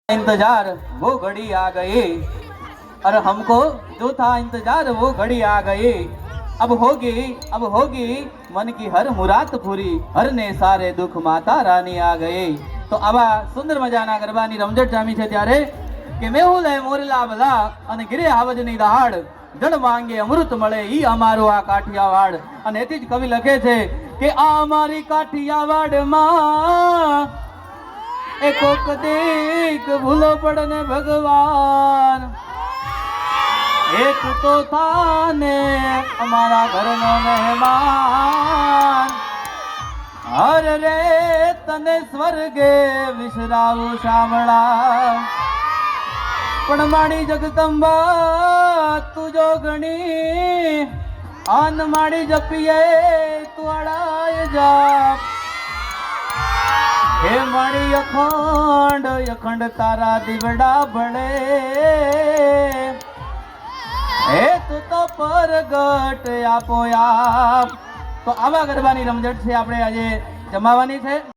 इंतजार वो घड़ी आ गई, और हमको जो था इंतजार वो घड़ी आ गई। अब होगी मन की हर मुराद पूरी, हर ने सारे दुख माता रानी आ गई। तो आवा सुंदर मजाना गरबानी रमझट जामी छे त्यारे કે મેહુલ હે મોરલા ભલા અને ગિરે આવજની દહાડ, જળ માંગે અમૃત મળે ઈ અમારો આ કાઠિયાવાડ। અને એથી જ કવિ લખે છે કે આ અમારી કાઠિયાવાડમાં એ કોક દીક ભૂલો પડને ભગવાન, એક તો થાને અમારા ઘરનો મહેમાન। હર રે તને સ્વર્ગે વિસરાવું શામળા, પણ માડી જગદંબા તું જો ગણી, આન માડી જપીએ તું અડાય જાપ। હે માડી અખંડ અખંડ તારા દીવડા ભળે, હે તું તો પરગટ આપો આપ। તો આવા ગરબાની રમઝટ છે આપણે આજે જમાવાની છે।